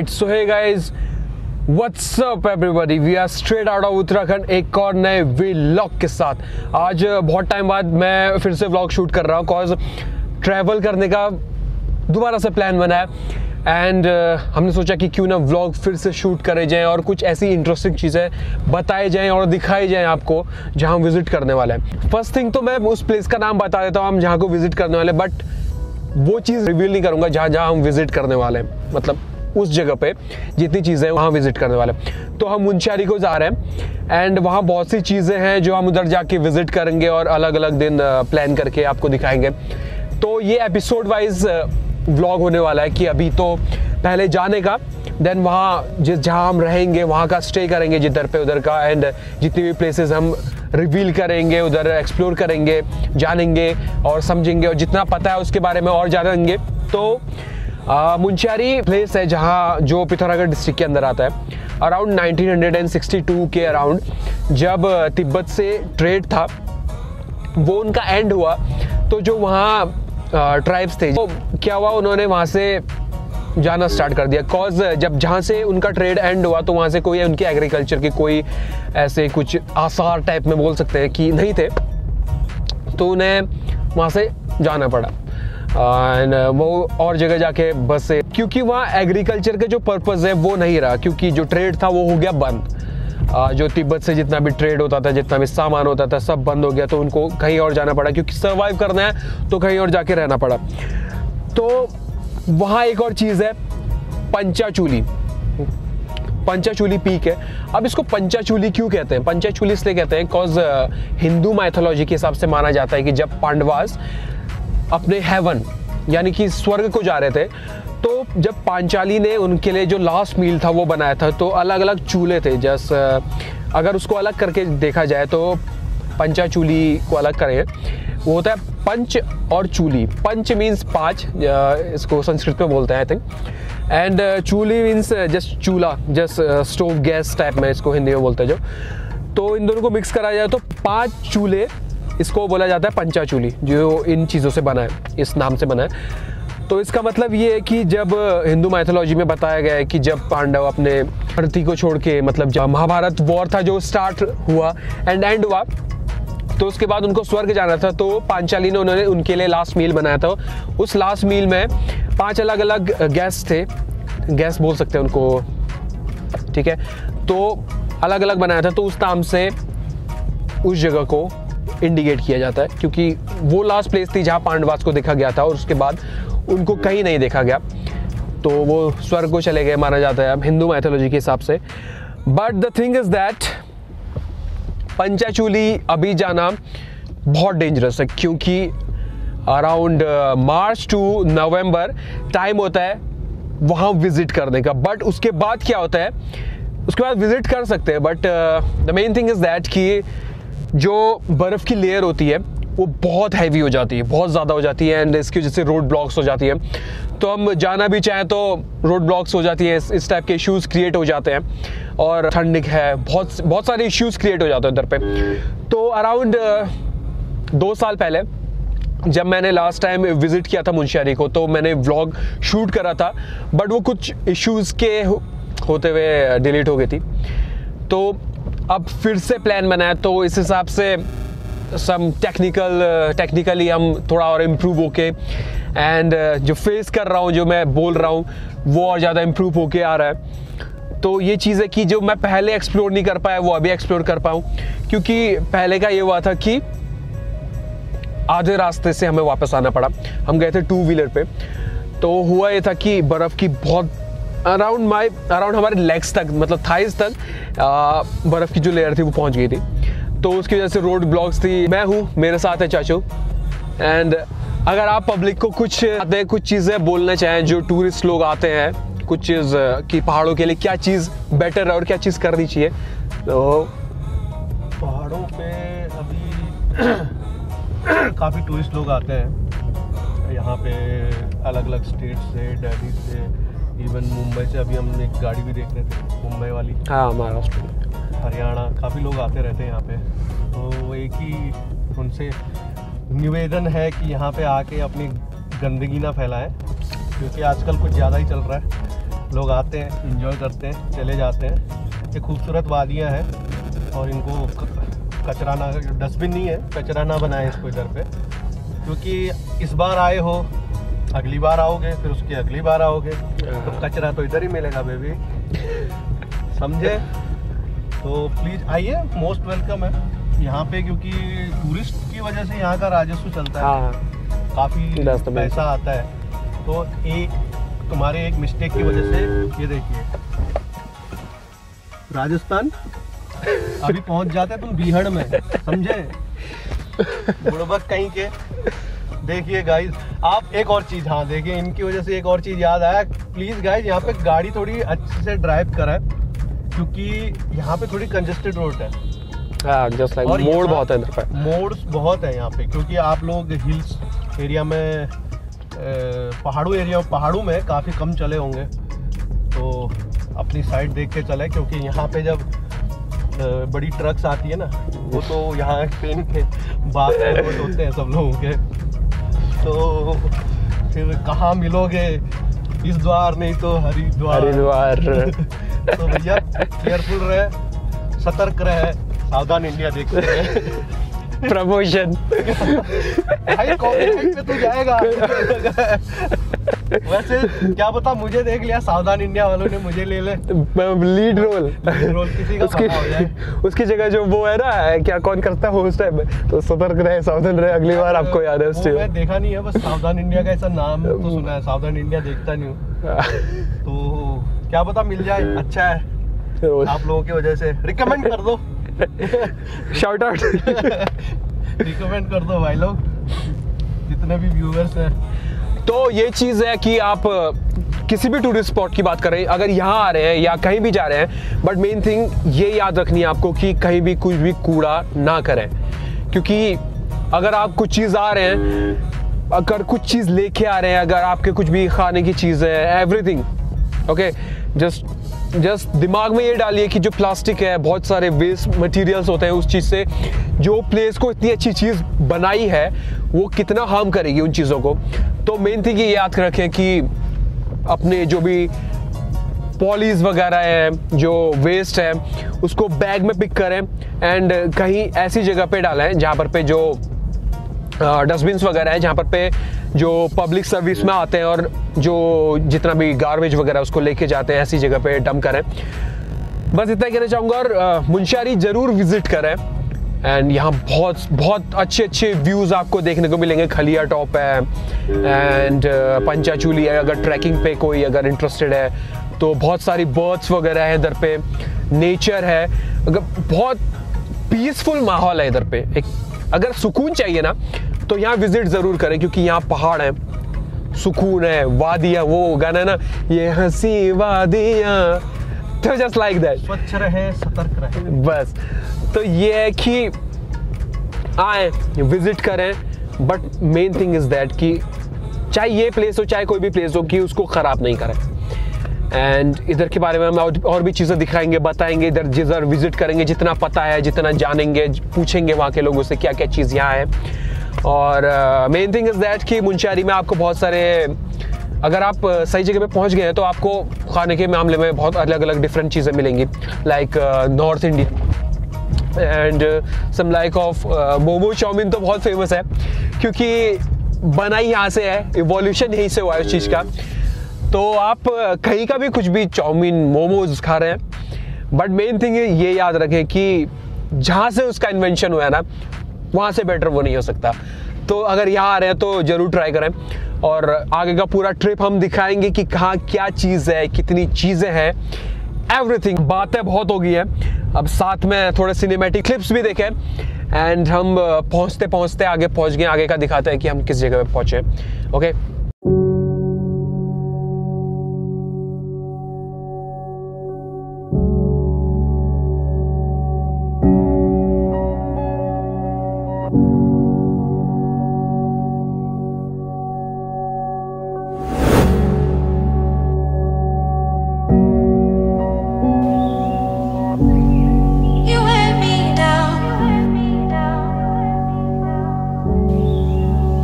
Alright, so hey guys, what's up everybody? We are straight out of Uttarakhand एक और नए vlog के साथ। आज बहुत टाइम बाद मैं फिर से व्लॉग शूट कर रहा हूँ कॉज ट्रैवल करने का दोबारा से प्लान बना है एंड हमने सोचा कि क्यों ना व्लॉग फिर से शूट करे जाएं और कुछ ऐसी इंटरेस्टिंग चीज़ें बताई जाएं और दिखाई जाएं आपको जहाँ हम विजिट करने वाले हैं। फर्स्ट थिंग तो मैं उस प्लेस का नाम बता देता हूँ हम जहाँ को विजिट करने वाले, बट वो चीज़ रिवील नहीं करूँगा जहाँ जहाँ हम विजिट करने वाले हैं, मतलब उस जगह पे जितनी चीज़ें हैं वहाँ विजिट करने वाले। तो हम मुंशियारी को जा रहे हैं एंड वहाँ बहुत सी चीज़ें हैं जो हम उधर जाके विजिट करेंगे और अलग अलग दिन प्लान करके आपको दिखाएंगे। तो ये एपिसोड वाइज व्लॉग होने वाला है कि अभी तो पहले जाने का, देन वहाँ जहाँ हम रहेंगे वहाँ का स्टे करेंगे जिधर पे उधर का, एंड जितनी भी प्लेसेस हम रिवील करेंगे उधर एक्सप्लोर करेंगे, जानेंगे और समझेंगे और जितना पता है उसके बारे में और जानेंगे। तो मुंशियारी प्लेस है जहाँ जो पिथौरागढ़ डिस्ट्रिक्ट के अंदर आता है। अराउंड 1962 के अराउंड जब तिब्बत से ट्रेड था वो उनका एंड हुआ, तो जो वहाँ ट्राइब्स थे तो क्या हुआ, उन्होंने वहाँ से जाना स्टार्ट कर दिया। कॉज जब जहाँ से उनका ट्रेड एंड हुआ तो वहाँ से कोई उनके एग्रीकल्चर के कोई ऐसे कुछ आसार टाइप में बोल सकते हैं कि नहीं थे, तो उन्हें वहाँ से जाना पड़ा एंड वो और जगह जाके बसे, क्योंकि वहाँ एग्रीकल्चर का जो पर्पज़ है वो नहीं रहा, क्योंकि जो ट्रेड था वो हो गया बंद। जो तिब्बत से जितना भी ट्रेड होता था, जितना भी सामान होता था, सब बंद हो गया। तो उनको कहीं और जाना पड़ा, क्योंकि सर्वाइव करना है तो कहीं और जाके रहना पड़ा। तो वहाँ एक और चीज़ है पंचाचूली। पंचाचूली पीक है। अब इसको पंचाचूली क्यों कहते हैं? पंचाचूली इसलिए कहते हैं कॉज हिंदू माइथोलॉजी के हिसाब से माना जाता है कि जब पांडवास अपने हेवन यानी कि स्वर्ग को जा रहे थे, तो जब पांचाली ने उनके लिए जो लास्ट मील था वो बनाया था, तो अलग अलग चूल्हे थे। जैसे अगर उसको अलग करके देखा जाए तो पंचाचूली को अलग करें, वो होता है पंच और चूली। पंच मीन्स 5, इसको संस्कृत में बोलते हैं I think, and chuli means just chulha, just stove gas type में इसको हिंदी में बोलते हैं जो। तो इन दोनों को मिक्स करा जाए तो 5 चूल्हे, इसको बोला जाता है पंचाचूली, जो इन चीज़ों से बना है, इस नाम से बना है। तो इसका मतलब ये है कि जब हिंदू माइथोलॉजी में बताया गया है कि जब पांडव अपने धरती को छोड़ के, मतलब जब महाभारत वॉर था जो स्टार्ट हुआ एंड एंड हुआ, तो उसके बाद उनको स्वर्ग जाना था, तो पांचाली ने उन्होंने उनके लिए लास्ट मील बनाया था। उस लास्ट मील में 5 अलग अलग गैस थे, गैस बोल सकते हैं उनको, ठीक है। तो अलग अलग बनाया था, तो उस नाम से उस जगह को इंडिकेट किया जाता है, क्योंकि वो लास्ट प्लेस थी जहाँ पांडवास को देखा गया था और उसके बाद उनको कहीं नहीं देखा गया, तो वो स्वर्ग को चले गए माना जाता है हिंदू माइथोलॉजी के हिसाब से। But the thing is that Panchachuli अभी जाना बहुत डेंजरस है, क्योंकि अराउंड मार्च टू नवंबर टाइम होता है वहाँ विजिट करने का। बट उसके बाद क्या होता है, उसके बाद विजिट कर सकते हैं, but the main thing is that कि जो बर्फ़ की लेयर होती है वो बहुत हैवी हो जाती है, बहुत ज़्यादा हो जाती है, एंड इसकी वजह से रोड ब्लॉक्स हो जाती है। तो हम जाना भी चाहें तो रोड ब्लॉक्स हो जाती है, इस टाइप के इश्यूज़ क्रिएट हो जाते हैं, और ठंड है, बहुत सारे इश्यूज़ क्रिएट हो जाते हैं उधर पे। तो अराउंड 2 साल पहले जब मैंने लास्ट टाइम विज़िट किया था मुंशियारी को, तो मैंने व्लॉग शूट करा था, बट वो कुछ इश्यूज़ के होते हुए डिलीट हो गई थी। तो अब फिर से प्लान बनाया, तो इस हिसाब से सम टेक्निकली हम थोड़ा और इम्प्रूव होके, एंड जो फेस कर रहा हूँ, जो मैं बोल रहा हूँ वो और ज़्यादा इम्प्रूव होके आ रहा है। तो ये चीज़ है कि जो मैं पहले एक्सप्लोर नहीं कर पाया वो अभी एक्सप्लोर कर पाऊँ, क्योंकि पहले का ये हुआ था कि आधे रास्ते से हमें वापस आना पड़ा। हम गए थे 2 व्हीलर पे, तो हुआ ये था कि बर्फ़ की बहुत अराउंड हमारे लेग्स तक, मतलब थाइस तक बर्फ़ की जो लेयर थी वो पहुंच गई थी। तो उसकी वजह से रोड ब्लॉक्स थी। मैं हूँ, मेरे साथ है चाचू, एंड अगर आप पब्लिक को कुछ चीज़ें बोलना चाहें, जो टूरिस्ट लोग आते हैं, कुछ चीज़ कि पहाड़ों के लिए क्या चीज़ बेटर है और क्या चीज़ करनी चाहिए। तो पहाड़ों पे अभी काफ़ी टूरिस्ट लोग आते हैं यहाँ पे, अलग अलग स्टेट से, दिल्ली से, इवन मुंबई से। अभी हम एक गाड़ी भी देख रहे थे मुंबई वाली, हाँ, महाराष्ट्र, हरियाणा, काफ़ी लोग आते रहते हैं यहाँ पे। तो एक ही उनसे निवेदन है कि यहाँ पे आके अपनी गंदगी ना फैलाएं, क्योंकि आजकल कुछ ज़्यादा ही चल रहा है। लोग आते हैं, एंजॉय करते हैं, चले जाते हैं। ये खूबसूरत वादियाँ हैं और इनको कचरा ना, डस्टबिन नहीं है, कचरा ना बनाए इसको इधर पे, क्योंकि इस बार आए हो, अगली बार आओगे, फिर उसकी अगली बार आओगे, तो कचरा तो इधर ही मिलेगा बेबी, समझे? तो प्लीज़ आइए, मोस्ट वेलकम है यहाँ पे, क्योंकि टूरिस्ट की वजह से यहाँ का राजस्व चलता है। हाँ, काफ़ी पैसा आता है। तो तुम्हारे एक मिस्टेक की वजह से ये देखिए, राजस्थान अभी पहुंच जाते तुम बीहड़ में, समझे? बुड़बक कहीं के। देखिए गाइस, आप एक और चीज़, हाँ देखिए, इनकी वजह से एक और चीज़ याद आया, प्लीज़ गाइस यहाँ पे गाड़ी थोड़ी अच्छे से ड्राइव कराएं, क्योंकि यहाँ पे थोड़ी कंजेस्टेड रोड है। जस्ट लाइक मोड़ बहुत है इधर पे, मोड्स बहुत है यहाँ पे, क्योंकि आप लोग हिल्स एरिया में, पहाड़ों में काफ़ी कम चले होंगे, तो अपनी साइड देख के चले, क्योंकि यहाँ पे जब बड़ी ट्रक्स आती है ना, वो तो यहाँ ट्रेन के बात होते हैं सब लोगों के, तो फिर कहाँ मिलोगे, इस द्वार नहीं तो हरिद्वार। तो भैया केयरफुल रहे, सतर्क रहे, सावधान इंडिया देखते रहे। प्रमोशन भाई कॉपीराइट पे तो जाएगा। वैसे क्या पता मुझे देख लिया सावधान इंडिया वालों ने, मुझे ले ले लीड रोल किसी का भला हो जाए। उसकी जगह जो वो है ना, क्या कौन करता है उस टाइम में, तो सतर्क रहे, सावधान रहे, अगली बार आपको याद है। वो मैं देखा नहीं है, बस सावधान इंडिया का ऐसा नाम तो सुना है, सावधान इंडिया देखता नहीं हूँ, तो क्या पता मिल जाए। अच्छा है, आप लोगों की वजह से रिकमेंड कर दो, शाउट आउट रिकमेंड कर दो भाई लोग, जितने भी व्यूअर्स हैं। तो ये चीज़ है कि आप किसी भी टूरिस्ट स्पॉट की बात कर रहे हैं, अगर यहाँ आ रहे हैं या कहीं भी जा रहे हैं, बट मेन थिंग ये याद रखनी है आपको कि कहीं भी कुछ भी कूड़ा ना करें, क्योंकि अगर आप कुछ चीज़ आ रहे हैं, अगर कुछ चीज़ लेके आ रहे हैं, अगर आपके कुछ भी खाने की चीज़ है, एवरीथिंग ओके, जस्ट दिमाग में ये डालिए कि जो प्लास्टिक है, बहुत सारे वेस्ट मटेरियल्स होते हैं, उस चीज़ से जो प्लेस को इतनी अच्छी चीज़ बनाई है वो कितना हार्म करेगी उन चीज़ों को। तो मेन थिंग ये याद रखें कि अपने जो भी पॉलीज वगैरह है, जो वेस्ट है, उसको बैग में पिक करें एंड कहीं ऐसी जगह पे डालें जहाँ पर पे जो डस्टबिन्स वगैरह है, जहाँ पर पे जो पब्लिक सर्विस में आते हैं और जो जितना भी गार्बेज वगैरह उसको लेके जाते हैं, ऐसी जगह पे डंप करें। बस इतना कहना चाहूँगा। और मुंशियारी ज़रूर विजिट करें एंड यहाँ बहुत अच्छे व्यूज़ आपको देखने को मिलेंगे। खलिया टॉप है एंड पंचाचूली है, अगर ट्रैकिंग पे कोई अगर इंटरेस्टेड है तो बहुत सारी बर्ड्स वगैरह है इधर पे, नेचर है, अगर बहुत पीसफुल माहौल है इधर पे। एक अगर सुकून चाहिए ना तो यहाँ विजिट ज़रूर करें, क्योंकि यहाँ पहाड़ है, सुकून है, वादियाँ, वो गाना है ना, ये हंसी वादियाँ, तो जस्ट लाइक दैट, स्वच्छ रहे, सतर्क रहे, बस। तो ये है कि आए विजिट करें, but main thing is that कि चाहे ये प्लेस हो चाहे कोई भी प्लेस हो, कि उसको ख़राब नहीं करें। एंड इधर के बारे में हम और भी चीज़ें दिखाएंगे, बताएंगे, इधर जिधर विजिट करेंगे, जितना पता है, जितना जानेंगे, पूछेंगे वहाँ के लोगों से क्या क्या चीज़ यहाँ है। और मेन थिंग इज़ दैट कि मुंशियारी में आपको बहुत सारे, अगर आप सही जगह पे पहुँच गए हैं तो आपको खाने के मामले में बहुत अलग अलग डिफरेंट चीज़ें मिलेंगी, like north Indian and some like of momo chow mein तो बहुत फेमस है, क्योंकि बनाई यहाँ से है, इवोल्यूशन यहीं से हुआ है उस चीज़ का। तो आप कहीं का भी कुछ भी चाउमीन, मोमोज खा रहे हैं, बट मेन थिंग ये याद रखें कि जहाँ से उसका इन्वेंशन हुआ है ना, वहाँ से बेटर वो नहीं हो सकता। तो अगर यहाँ आ रहे हैं तो ज़रूर ट्राई करें, और आगे का पूरा ट्रिप हम दिखाएंगे कि कहाँ क्या चीज़ है, कितनी चीज़ें हैं, एवरीथिंग। बातें बहुत हो गई है, अब साथ में थोड़े सिनेमैटिक क्लिप्स भी देखें एंड हम पहुँचते पहुँचते आगे पहुँच गए, आगे का दिखाते हैं कि हम किस जगह पे पहुँचे। Okay,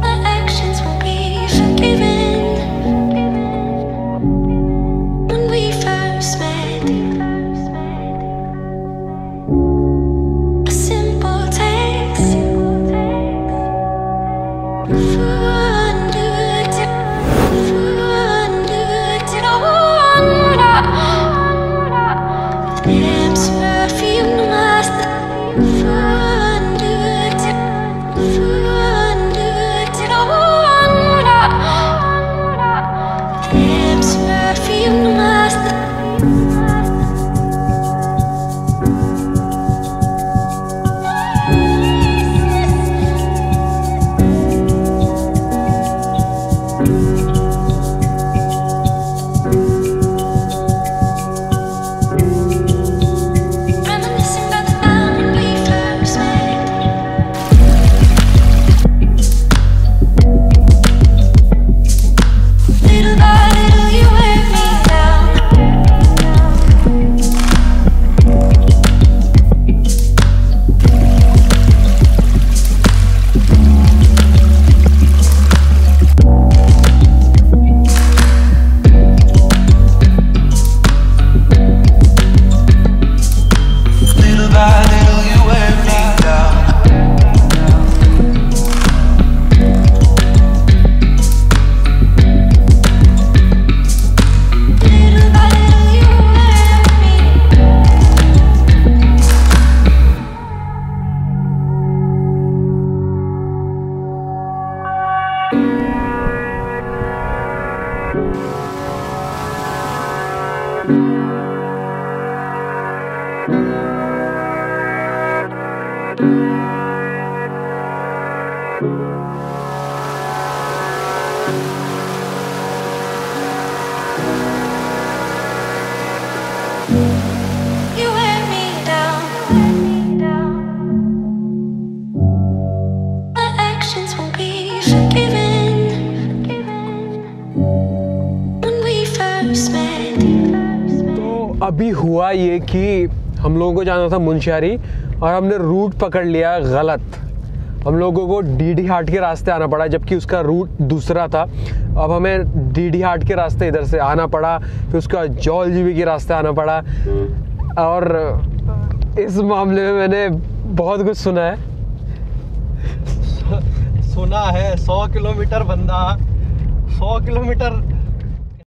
My actions will be forgiven. अभी हुआ ये कि हम लोगों को जाना था मुंशियारी और हमने रूट पकड़ लिया गलत। हम लोगों को डीडी हाट के रास्ते आना पड़ा, जबकि उसका रूट दूसरा था। अब हमें डीडी हाट के रास्ते इधर से आना पड़ा, फिर उसका जौलजीबी के रास्ते आना पड़ा। और इस मामले में मैंने बहुत कुछ सुना है। 100 किलोमीटर बंदा 100 किलोमीटर